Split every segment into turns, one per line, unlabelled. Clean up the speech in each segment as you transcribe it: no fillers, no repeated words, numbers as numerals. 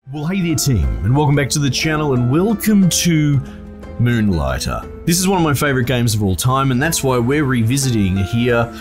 Well, hey there team, and welcome back to the channel, and welcome to Moonlighter. This is one of my favorite games of all time, and that's why we're revisiting here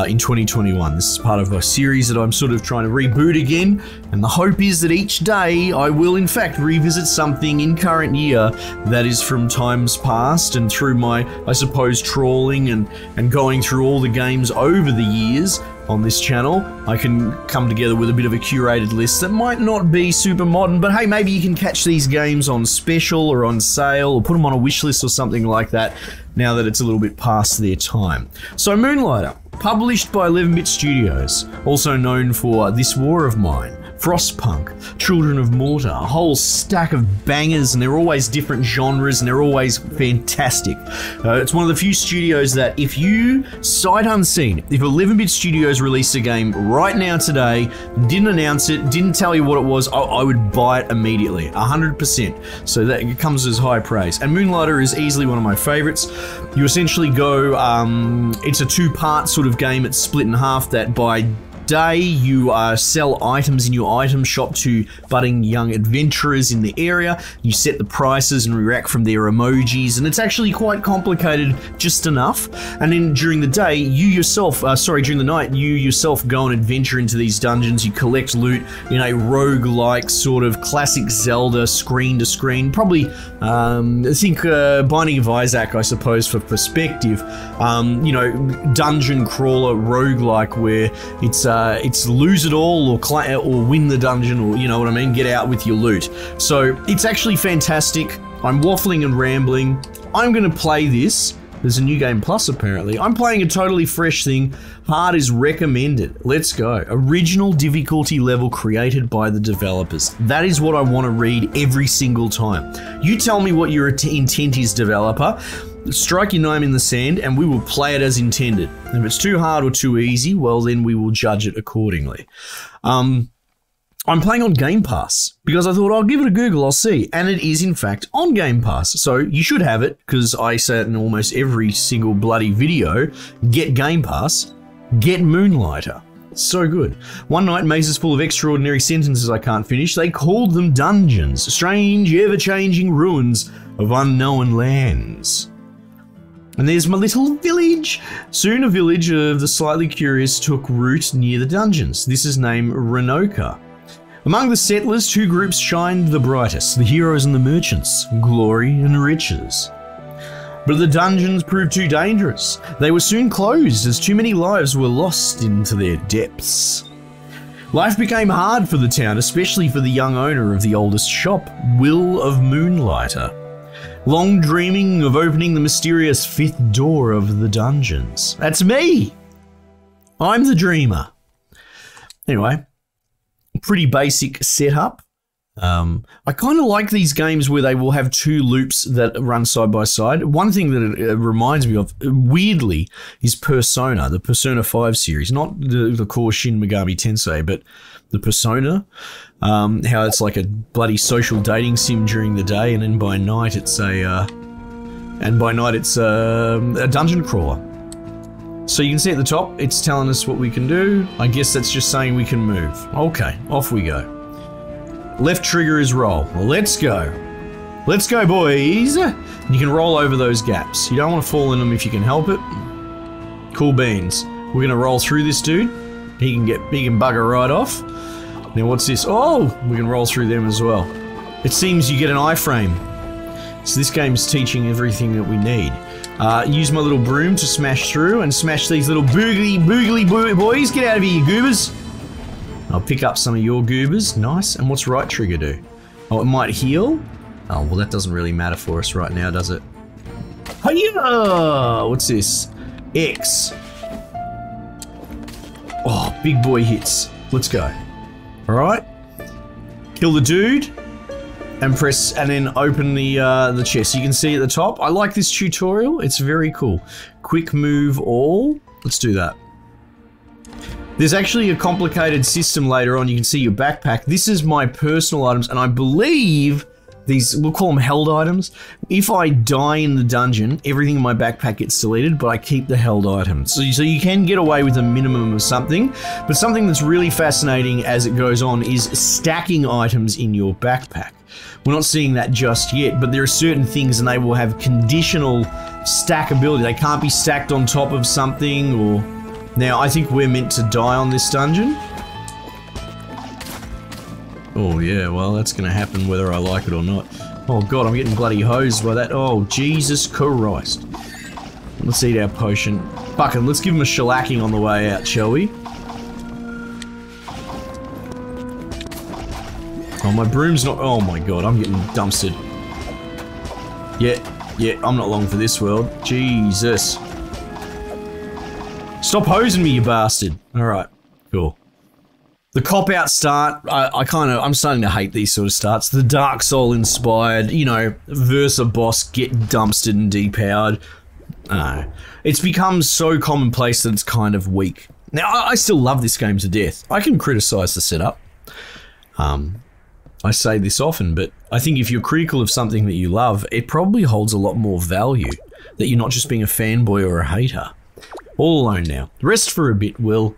in 2021. This is part of a series that I'm sort of trying to reboot again, and the hope is that each day I will in fact revisit something in current year that is from times past, and through my, I suppose, trawling and going through all the games over the years on this channel, I can come together with a bit of a curated list that might not be super modern, but hey, maybe you can catch these games on special or on sale, or put them on a wish list or something like that, now that it's a little bit past their time. So Moonlighter, published by 11-Bit Studios, also known for This War of Mine, Frostpunk, Children of Mortar, a whole stack of bangers, and they're always different genres and they're always fantastic. It's one of the few studios that if you, sight unseen, if 11-Bit Studios released a game right now today, didn't announce it, didn't tell you what it was, I would buy it immediately, 100%. So that it comes as high praise. And Moonlighter is easily one of my favorites. You essentially go, it's a two-part sort of game. It's split in half, that by day you sell items in your item shop to budding young adventurers in the area. You set the prices and react from their emojis, and it's actually quite complicated just enough. And then during the day, you yourself, during the night, you yourself go and adventure into these dungeons. You collect loot in a rogue-like sort of classic Zelda screen to screen. Probably, I think Binding of Isaac, I suppose, for perspective. You know, dungeon crawler rogue-like, where it's lose it all or win the dungeon, or you know what I mean, get out with your loot. So it's actually fantastic. I'm waffling and rambling. I'm gonna play this. There's a new game plus apparently. I'm playing a totally fresh thing. Hard is recommended. Let's go. Original difficulty level created by the developers. That is what I want to read every single time. You tell me what your intent is, developer. Strike your name in the sand and we will play it as intended. If it's too hard or too easy, well then we will judge it accordingly. I'm playing on Game Pass because I thought I'll give it a Google, I'll see. And it is in fact on Game Pass. So you should have it, because I say it in almost every single bloody video. Get Game Pass, get Moonlighter. So good. One night, mazes full of extraordinary sentences I can't finish. They called them dungeons, strange, ever-changing ruins of unknown lands. And there's my little village. Soon a village of the slightly curious took root near the dungeons. This is named Renoka. Among the settlers, two groups shined the brightest, the heroes and the merchants, glory and riches. But the dungeons proved too dangerous. They were soon closed as too many lives were lost into their depths. Life became hard for the town, especially for the young owner of the oldest shop, Will of Moonlighter. Long dreaming of opening the mysterious fifth door of the dungeons. That's me! I'm the dreamer. Anyway, pretty basic setup. I kind of like these games where they will have two loops that run side by side. One thing that it reminds me of, weirdly, is Persona, the Persona 5 series. Not the core Shin Megami Tensei, but the Persona. How it's like a bloody social dating sim during the day, and then by night it's a dungeon crawler. So you can see at the top, it's telling us what we can do. I guess that's just saying we can move. Okay, off we go. Left trigger is roll. Well, let's go. Let's go, boys. You can roll over those gaps. You don't want to fall in them if you can help it. Cool beans. We're gonna roll through this dude. He can bugger right off. Now what's this? Oh, we can roll through them as well. It seems you get an iframe. So this game's teaching everything that we need. Use my little broom to smash through and smash these little boogly boys. Get out of here, you goobers. I'll pick up some of your goobers. Nice. And what's right trigger do? Oh, it might heal? Oh, well that doesn't really matter for us right now, does it? Hiya! What's this? X. Oh, big boy hits. Let's go. Alright. Kill the dude. And press, and then open the chest. You can see at the top. I like this tutorial. It's very cool. Quick move all. Let's do that. There's actually a complicated system later on. You can see your backpack. This is my personal items, and I believe these, we'll call them held items. If I die in the dungeon, everything in my backpack gets deleted, but I keep the held items. So you can get away with a minimum of something, but something that's really fascinating as it goes on is stacking items in your backpack. We're not seeing that just yet, but there are certain things and they will have conditional stackability. They can't be stacked on top of something or... Now, I think we're meant to die on this dungeon. Oh yeah, well that's gonna happen whether I like it or not. Oh god, I'm getting bloody hosed by that. Oh, Jesus Christ. Let's eat our potion. Fucking, let's give him a shellacking on the way out, shall we? Oh, my broom's not... Oh my god, I'm getting dumpstered. Yeah, I'm not long for this world. Jesus. Stop hosing me, you bastard. Alright, cool. The cop-out start, I'm starting to hate these sort of starts. The Dark Soul inspired, you know, Versa boss, get dumpstered and depowered. I don't know. It's become so commonplace that it's kind of weak. Now, I still love this game to death. I can criticize the setup. I say this often, but I think if you're critical of something that you love, it probably holds a lot more value. That you're not just being a fanboy or a hater. All alone now. Rest for a bit, Will.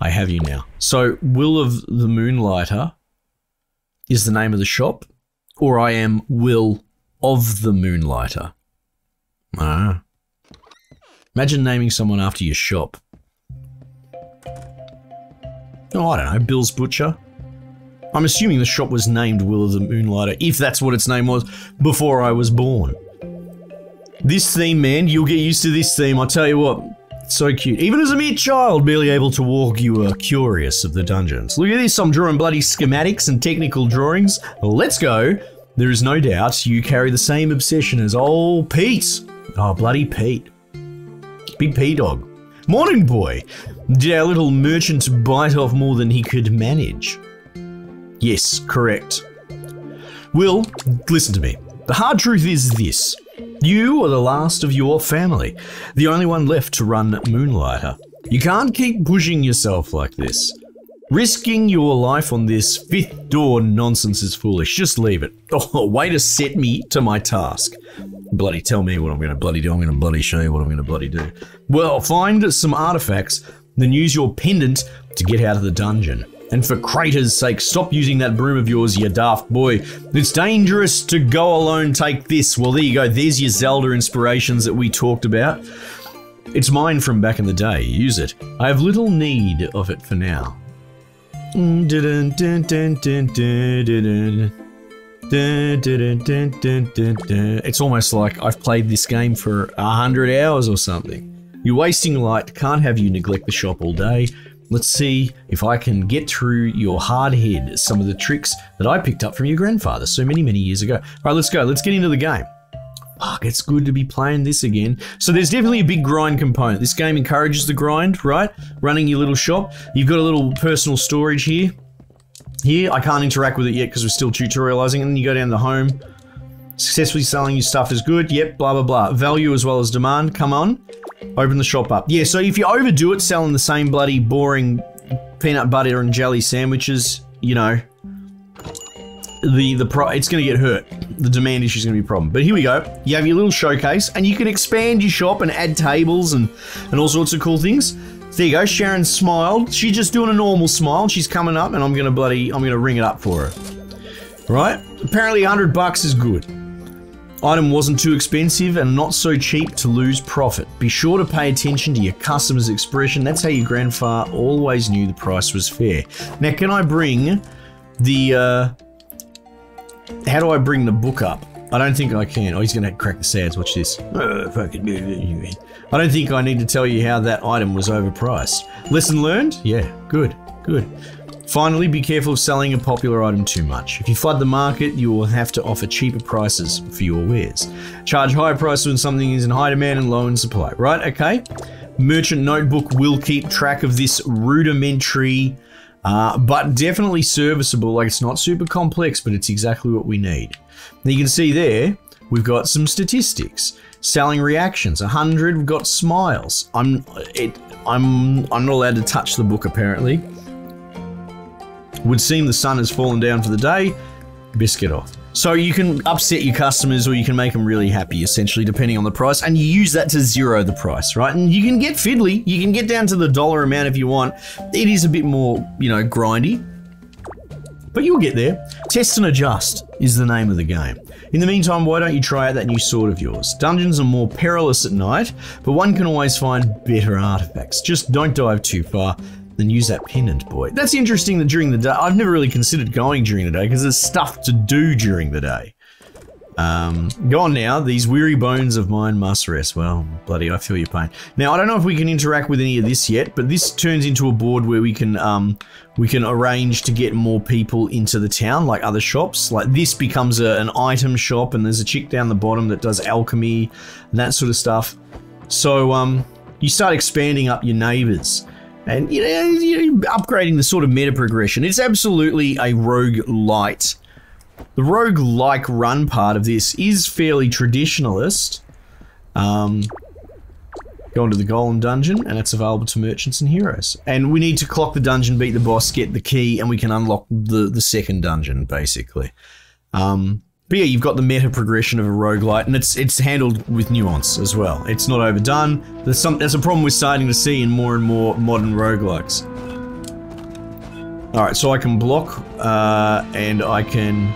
I have you now. So, Will of the Moonlighter is the name of the shop, or I am Will of the Moonlighter. Ah. Imagine naming someone after your shop. Oh, I don't know, Bill's Butcher. I'm assuming the shop was named Will of the Moonlighter, if that's what its name was, before I was born. This theme, man, you'll get used to this theme, I'll tell you what. So cute. Even as a mere child, barely able to walk, you were curious of the dungeons. Look at this, I'm drawing bloody schematics and technical drawings. Let's go. There is no doubt you carry the same obsession as old Pete. Oh, bloody Pete. Big P-Dog. Morning, boy. Did our little merchant bite off more than he could manage? Yes, correct. Will, listen to me. The hard truth is this. You are the last of your family, the only one left to run Moonlighter. You can't keep pushing yourself like this. Risking your life on this fifth door nonsense is foolish. Just leave it. Oh, way to set me to my task. Bloody tell me what I'm gonna bloody do. I'm gonna bloody show you what I'm gonna bloody do. Well, find some artifacts, then use your pendant to get out of the dungeon. And for crater's sake, stop using that broom of yours, you daft boy. It's dangerous to go alone, take this. Well, there you go. There's your Zelda inspirations that we talked about. It's mine from back in the day. Use it. I have little need of it for now. It's almost like I've played this game for 100 hours or something. You're wasting light. Can't have you neglect the shop all day. Let's see if I can get through your hard head some of the tricks that I picked up from your grandfather so many, many years ago. All right, let's go. Let's get into the game. Fuck, it's good to be playing this again. So there's definitely a big grind component. This game encourages the grind, right? Running your little shop. You've got a little personal storage here. Here, I can't interact with it yet because we're still tutorializing. And then you go down to home. Successfully selling your stuff is good. Yep, blah, blah, blah. Value as well as demand. Come on. Open the shop up. Yeah, so if you overdo it selling the same bloody boring peanut butter and jelly sandwiches, you know, it's going to get hurt. The demand issue is going to be a problem. But here we go. You have your little showcase and you can expand your shop and add tables and all sorts of cool things. There you go. Sharon smiled. She's just doing a normal smile. She's coming up and I'm going to ring it up for her. Right? Apparently $100 is good. Item wasn't too expensive and not so cheap to lose profit. Be sure to pay attention to your customer's expression. That's how your grandfather always knew the price was fair. Now, can I bring the, how do I bring the book up? I don't think I can. Oh, he's gonna crack the sads. Watch this. I don't think I need to tell you how that item was overpriced. Lesson learned? Yeah, good, good. Finally, be careful of selling a popular item too much. If you flood the market, you will have to offer cheaper prices for your wares. Charge higher prices when something is in high demand and low in supply. Right, okay. Merchant Notebook will keep track of this rudimentary, but definitely serviceable. Like, it's not super complex, but it's exactly what we need. Now you can see there, we've got some statistics. Selling reactions, 100, we've got smiles. I'm not allowed to touch the book apparently. Would seem the sun has fallen down for the day. Biscuit off. So you can upset your customers or you can make them really happy, essentially, depending on the price, and you use that to zero the price, right? And you can get fiddly, you can get down to the dollar amount if you want. It is a bit more, you know, grindy, but you'll get there. Test and adjust is the name of the game. In the meantime, why don't you try out that new sword of yours? Dungeons are more perilous at night, but one can always find better artifacts. Just don't dive too far. Then use that pendant, boy. That's interesting that during the day, I've never really considered going during the day because there's stuff to do during the day. Go on now, these weary bones of mine must rest. Well, bloody, I feel your pain. Now, I don't know if we can interact with any of this yet, but this turns into a board where we can arrange to get more people into the town, like other shops. Like this becomes an item shop, and there's a chick down the bottom that does alchemy and that sort of stuff. So, you start expanding up your neighbors. And you're upgrading the sort of meta progression. It's absolutely a rogue-lite. The rogue-like run part of this is fairly traditionalist. Go into the golem dungeon, and it's available to merchants and heroes. And we need to clock the dungeon, beat the boss, get the key, and we can unlock the second dungeon, basically. But yeah, you've got the meta progression of a roguelite, and it's handled with nuance as well. It's not overdone. That's a problem we're starting to see in more and more modern roguelikes. Alright, so I can block, and I can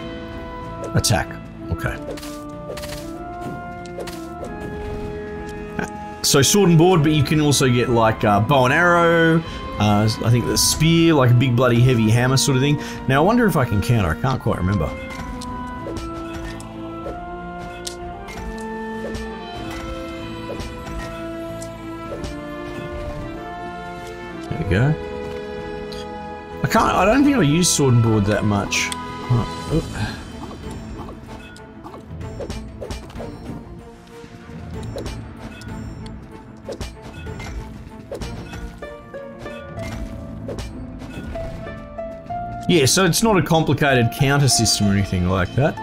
attack. Okay. So sword and board, but you can also get like bow and arrow, I think the spear, like a big bloody heavy hammer sort of thing. Now I wonder if I can counter, I can't quite remember. There we go. I don't think I use sword and board that much. Oh. Yeah, so it's not a complicated counter system or anything like that.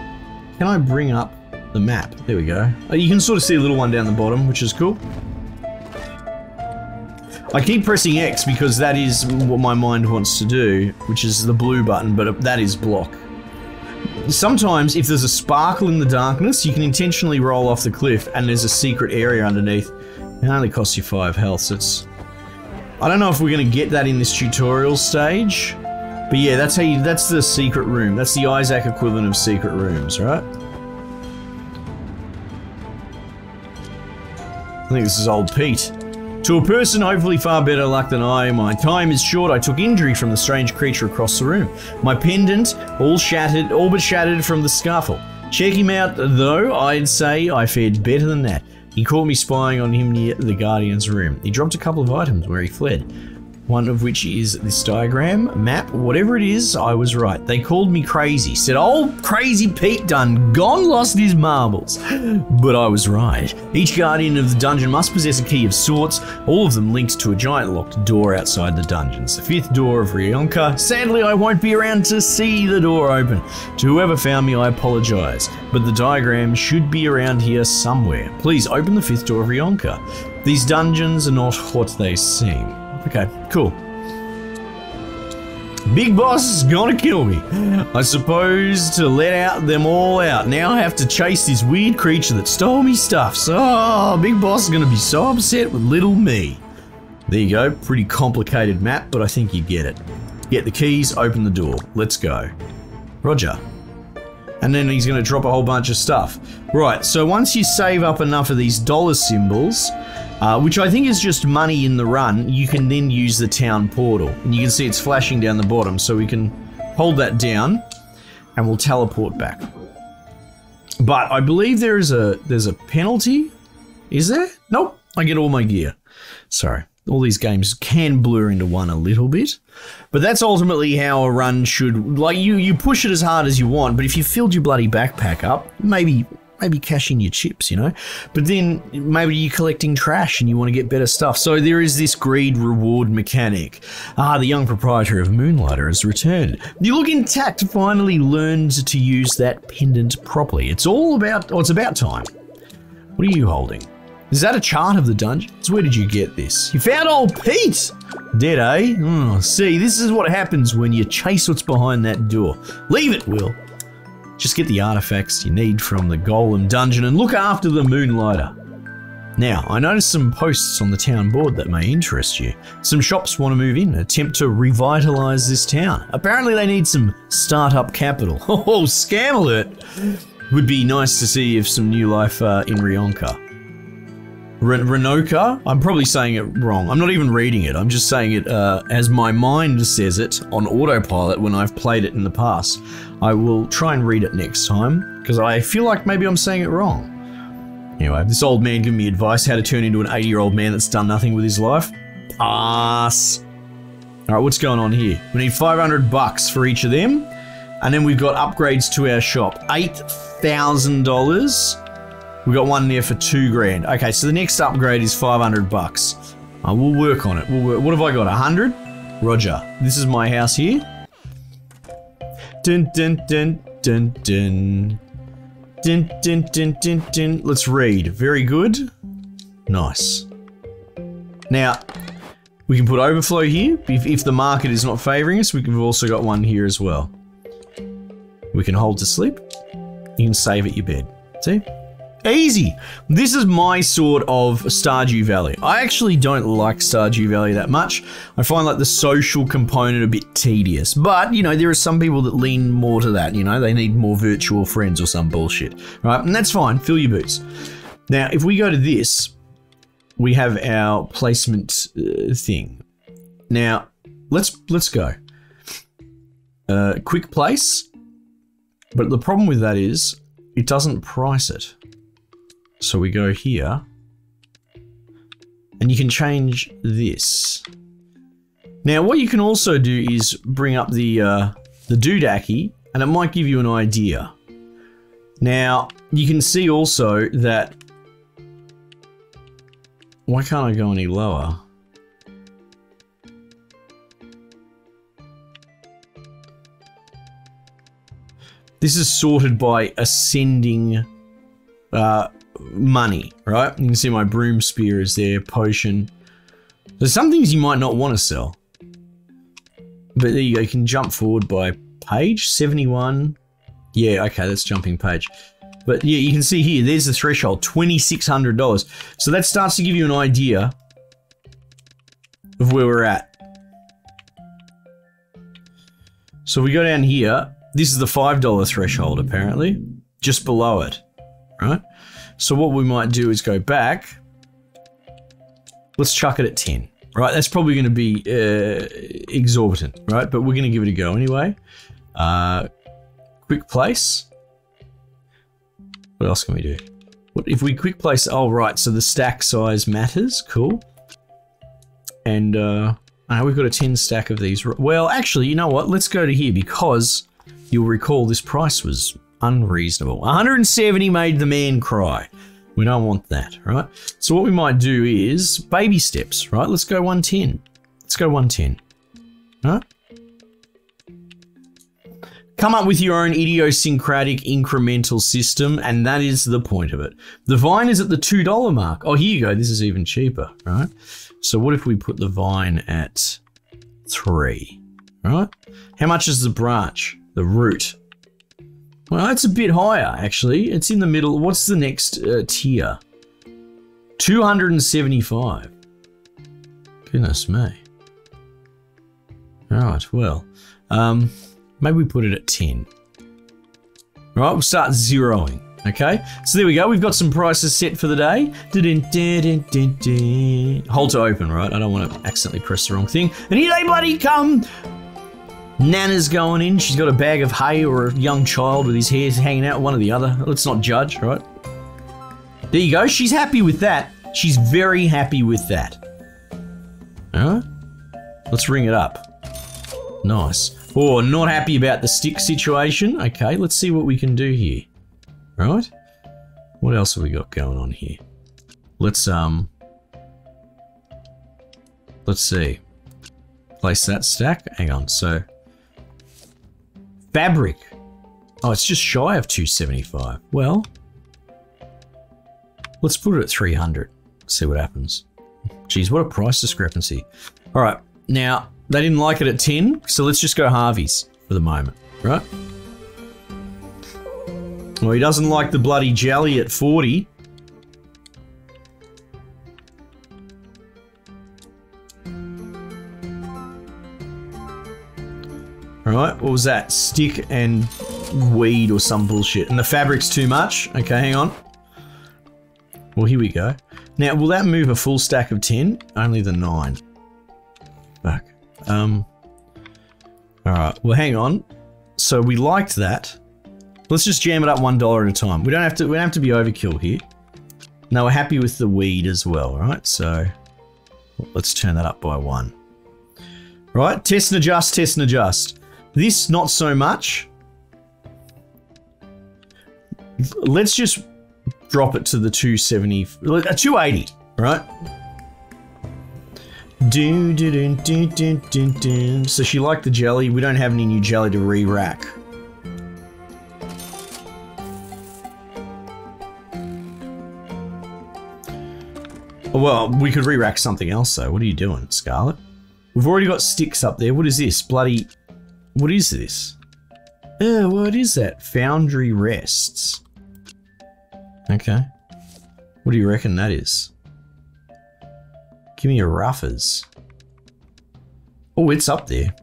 Can I bring up the map? There we go. You can sort of see a little one down the bottom, which is cool. I keep pressing X because that is what my mind wants to do, which is the blue button, but that is block. Sometimes, if there's a sparkle in the darkness, you can intentionally roll off the cliff and there's a secret area underneath. It only costs you 5 health, so it's... I don't know if we're going to get that in this tutorial stage, but yeah, that's the secret room. That's the Isaac equivalent of secret rooms, right? I think this is old Pete. To a person hopefully far better luck than I, my time is short. I took injury from the strange creature across the room. My pendant, all but shattered from the scuffle. Check him out though, I'd say I fared better than that. He caught me spying on him near the Guardian's room. He dropped a couple of items where he fled. One of which is this diagram, map, whatever it is, I was right. They called me crazy, said, "Oh, crazy Pete done gone lost his marbles." But I was right. Each guardian of the dungeon must possess a key of sorts, all of them linked to a giant locked door outside the dungeons. The 5th door of Rionka. Sadly, I won't be around to see the door open. To whoever found me, I apologize. But the diagram should be around here somewhere. Please open the 5th door of Rionka. These dungeons are not what they seem. Okay, cool. Big boss is gonna kill me. I suppose to let them all out. Now I have to chase this weird creature that stole me stuff. So, Big boss is gonna be so upset with little me. There you go, pretty complicated map, but I think you get it. Get the keys, open the door. Let's go. Roger. And then he's gonna drop a whole bunch of stuff. Right, so once you save up enough of these dollar symbols, which I think is just money in the run, you can then use the town portal. And you can see it's flashing down the bottom, so we can hold that down and we'll teleport back. But I believe there's a penalty. Is there? Nope, I get all my gear. Sorry, all these games can blur into one a little bit. But that's ultimately how a run should, like you push it as hard as you want, but if you filled your bloody backpack up, maybe cash in your chips, you know? But then maybe you're collecting trash and you want to get better stuff. So there is this greed reward mechanic. The young proprietor of Moonlighter has returned. You look intact, finally learned to use that pendant properly. It's about time. What are you holding? Is that a chart of the dungeons? Where did you get this? You found old Pete! Dead, eh? Oh, see, this is what happens when you chase what's behind that door. Leave it, Will. Just get the artifacts you need from the Golem dungeon and look after the Moonlighter. Now, I noticed some posts on the town board that may interest you. Some shops want to move in, attempt to revitalize this town. Apparently they need some startup capital. Oh, scam alert! Would be nice to see if some new life in Rionka. Renoka? I'm probably saying it wrong. I'm not even reading it. I'm just saying it as my mind says it on autopilot when I've played it in the past. I will try and read it next time because I feel like maybe I'm saying it wrong. Anyway, this old man giving me advice how to turn into an 80-year-old man that's done nothing with his life. Pass. Alright, what's going on here? We need 500 bucks for each of them. And then we've got upgrades to our shop. $8,000. We got one there for 2 grand. Okay, so the next upgrade is 500 bucks. We'll work on it. What have I got? 100? Roger. This is my house here. Dun dun dun dun dun. Dun, dun, dun, dun, dun. Let's read. Very good. Nice. Now, we can put overflow here. If the market is not favoring us, we've also got one here as well. We can hold to sleep. You can save at your bed. See? Easy. This is my sort of Stardew Valley. I actually don't like Stardew Valley that much. I find like the social component a bit tedious. But, you know, there are some people that lean more to that, you know, they need more virtual friends or some bullshit. Right? And that's fine. Fill your boots. Now, if we go to this, we have our placement thing. Now, let's go. Quick place. But the problem with that is it doesn't price it. So we go here, and you can change this. Now, what you can also do is bring up the doodacky, and it might give you an idea. Now, you can see also that. Why can't I go any lower? This is sorted by ascending money, right? You can see my broom spear is there, potion. There's some things you might not want to sell. But there you go, you can jump forward by page, 71. Yeah, okay, that's jumping page. But yeah, you can see here, there's the threshold, $2,600. So that starts to give you an idea of where we're at. So we go down here, this is the $5 threshold apparently, just below it, right? So what we might do is go back. Let's chuck it at 10, right? That's probably going to be exorbitant, right? But we're going to give it a go anyway. Quick place. What else can we do? What if we quick place? Oh, right. So the stack size matters. Cool. And we've got a 10 stack of these. Well, actually, you know what? Let's go to here because you'll recall this price was unreasonable. 170 made the man cry. We don't want that, right? So what we might do is baby steps, right? Let's go 110. Let's go 110. Right? Come up with your own idiosyncratic incremental system, and that is the point of it. The vine is at the $2 mark. Oh, here you go. This is even cheaper, right? So what if we put the vine at 3, right? How much is the branch, the root? Well, that's a bit higher, actually. It's in the middle. What's the next tier? 275. Goodness me. All right, well, maybe we put it at 10. All right, we'll start zeroing, okay? So there we go. We've got some prices set for the day. Hold to open, right? I don't want to accidentally press the wrong thing. And here they bloody come. Nana's going in. She's got a bag of hay or a young child with his hair hanging out, one or the other. Let's not judge, right? There you go. She's happy with that. She's very happy with that. All right. Let's ring it up. Nice. Oh, not happy about the stick situation. Okay, let's see what we can do here. Right? What else have we got going on here? Let's see. Place that stack. Hang on. So fabric. Oh, it's just shy of 275. Well, let's put it at 300. See what happens. Geez, what a price discrepancy. All right, now they didn't like it at 10, so let's just go Harvey's for the moment, right? Well, he doesn't like the bloody jelly at 40. Alright, what was that? Stick and weed or some bullshit. And the fabric's too much? Okay, hang on. Well, here we go. Now, will that move a full stack of 10? Only the 9. Fuck. Alright, well, hang on. So we liked that. Let's just jam it up $1 at a time. We don't have to be overkill here. Now we're happy with the weed as well, right? So let's turn that up by 1. Right, test and adjust, test and adjust. This, not so much. Let's just drop it to the 270, 280, right? So she liked the jelly. We don't have any new jelly to re-rack. Well, we could re-rack something else though. What are you doing, Scarlet? We've already got sticks up there. What is this? Bloody... What is this? What is that? Foundry rests. Okay. What do you reckon that is? Give me a roughers. Oh, it's up there.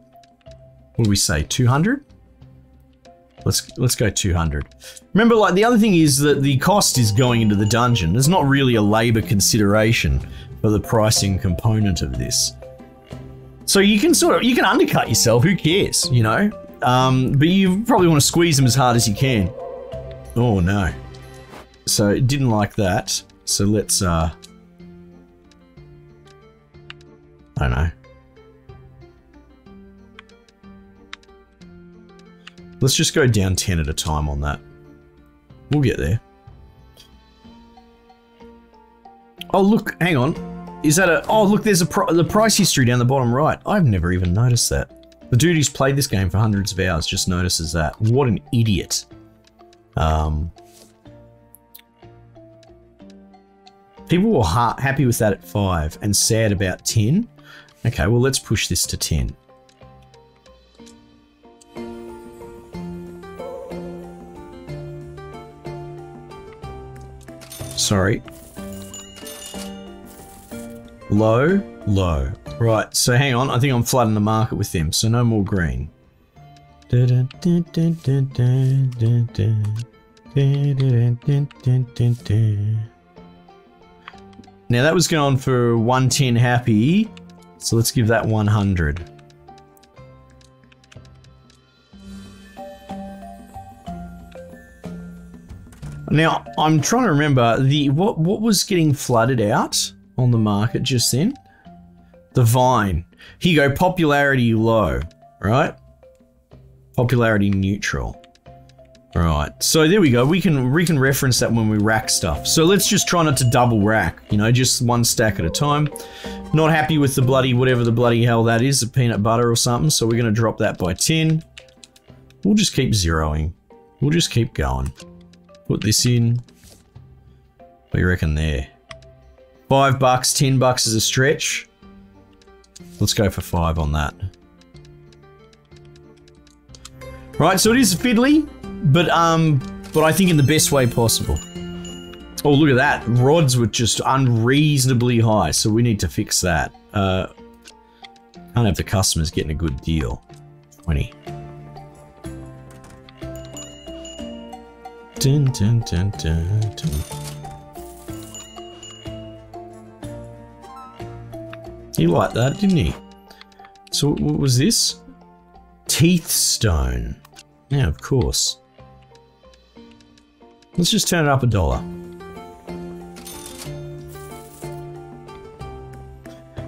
What do we say? 200? Let's go 200. Remember, like, the other thing is that the cost is going into the dungeon. There's not really a labor consideration for the pricing component of this. So you can undercut yourself, who cares, you know? But you probably want to squeeze them as hard as you can. Oh no. So it didn't like that. So let's, I don't know. Let's just go down 10 at a time on that. We'll get there. Oh look, hang on. Is that a... Oh, look, there's the price history down the bottom right. I've never even noticed that. The dude who's played this game for hundreds of hours just notices that. What an idiot. People were happy with that at 5 and sad about 10. Okay, well, let's push this to 10. Sorry. Low, low. Right, so hang on. I think I'm flooding the market with them, so no more green. Now that was going for 110 happy, so let's give that 100. Now, I'm trying to remember what was getting flooded out on the market just then? The vine. Here you go, popularity low, right? Popularity neutral. Right, so there we go. We can reference that when we rack stuff. So let's just try not to double rack, you know, just one stack at a time. Not happy with the bloody, whatever the bloody hell that is, the peanut butter or something, so we're gonna drop that by 10. We'll just keep zeroing. We'll just keep going. Put this in. What do you reckon there? $5, $10 is a stretch. Let's go for 5 on that. Right, so it is fiddly, but I think in the best way possible. Oh, look at that. Rods were just unreasonably high, so we need to fix that. Can't have the customers getting a good deal. 20. Dun, dun, dun, dun, dun. He liked that, didn't he? So what was this? Teeth stone. Yeah, of course. Let's just turn it up $1.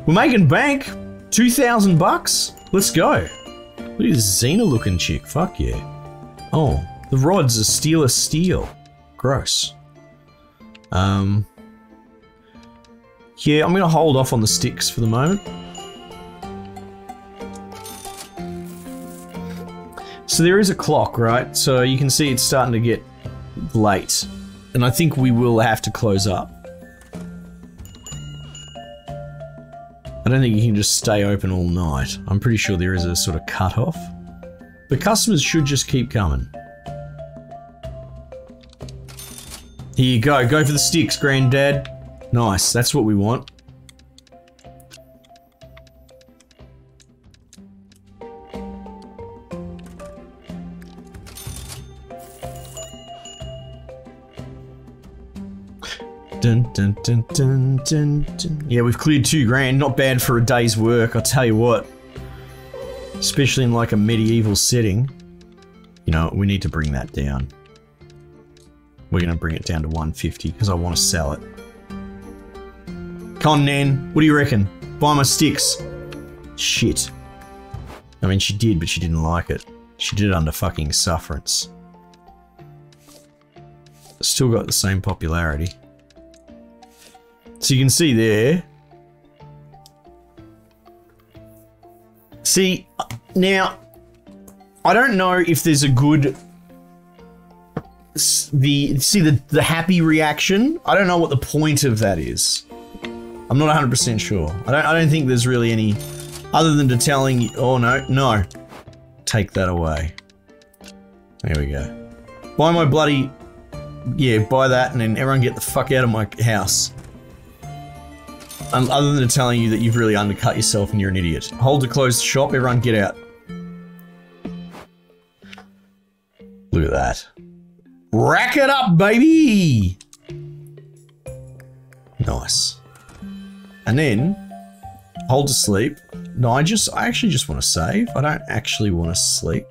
We're making bank. 2,000 bucks. Let's go. Look at this Xena looking chick. Fuck yeah. Oh, the rod's a steel. Gross. Yeah, I'm gonna hold off on the sticks for the moment. So there is a clock, right? So you can see it's starting to get late. And I think we will have to close up. I don't think you can just stay open all night. I'm pretty sure there is a sort of cut-off. But customers should just keep coming. Here you go. Go for the sticks, Granddad. Nice. That's what we want. Dun, dun, dun, dun, dun, dun. Yeah, we've cleared $2 grand. Not bad for a day's work, I'll tell you what. Especially in like a medieval setting. You know, we need to bring that down. We're going to bring it down to 150 because I want to sell it. Come on, Nan. What do you reckon? Buy my sticks. Shit. I mean, she did, but she didn't like it. She did it under fucking sufferance. Still got the same popularity. So you can see there. See, now, I don't know if there's a good... the happy reaction? I don't know what the point of that is. I'm not 100% sure. I don't think there's really any... Other than to telling you... Oh, no. Take that away. There we go. Buy my bloody... Yeah, buy that and then everyone get the fuck out of my house. Other than telling you that you've really undercut yourself and you're an idiot. Hold to close the shop, everyone get out. Look at that. Rack it up, baby! Nice. And then, hold to sleep. No, I actually just want to save. I don't actually want to sleep.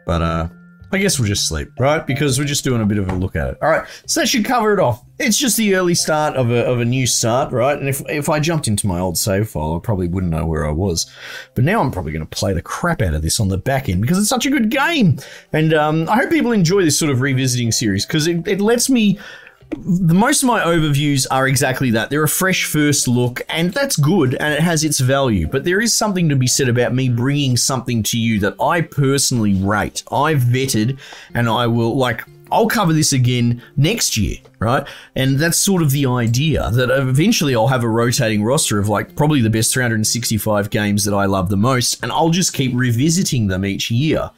But, I guess we'll just sleep, right? Because we're just doing a bit of a look at it. All right, so that should cover it off. It's just the early start of a new start, right? And if I jumped into my old save file, I probably wouldn't know where I was. But now I'm probably going to play the crap out of this on the back end because it's such a good game. And I hope people enjoy this sort of revisiting series because it lets me... Most of my overviews are exactly that. They're a fresh first look, and that's good, and it has its value. But there is something to be said about me bringing something to you that I personally rate. I've vetted, and I'll cover this again next year, right? And that's sort of the idea, that eventually I'll have a rotating roster of like probably the best 365 games that I love the most, and I'll just keep revisiting them each year.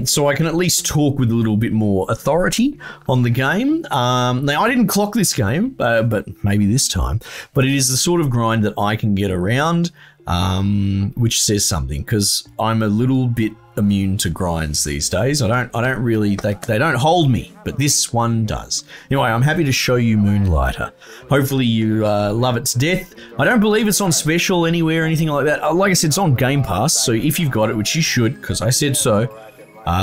So I can at least talk with a little bit more authority on the game. Now, I didn't clock this game, but maybe this time. But it is the sort of grind that I can get around, which says something, because I'm a little bit immune to grinds these days. I don't really, they don't hold me, but this one does. Anyway, I'm happy to show you Moonlighter. Hopefully you love it to death. I don't believe it's on special anywhere or anything like that. Like I said, it's on Game Pass, so if you've got it, which you should, because I said so,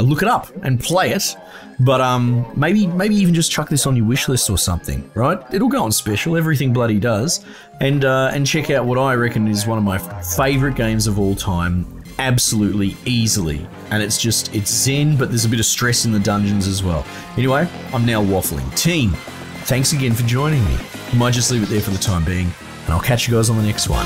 look it up and play it. But maybe even just chuck this on your wish list or something, right? It'll go on special, everything bloody does. And check out what I reckon is one of my favourite games of all time, absolutely, easily. And it's zen, but there's a bit of stress in the dungeons as well. Anyway, I'm now waffling. Team, thanks again for joining me. I might just leave it there for the time being, and I'll catch you guys on the next one.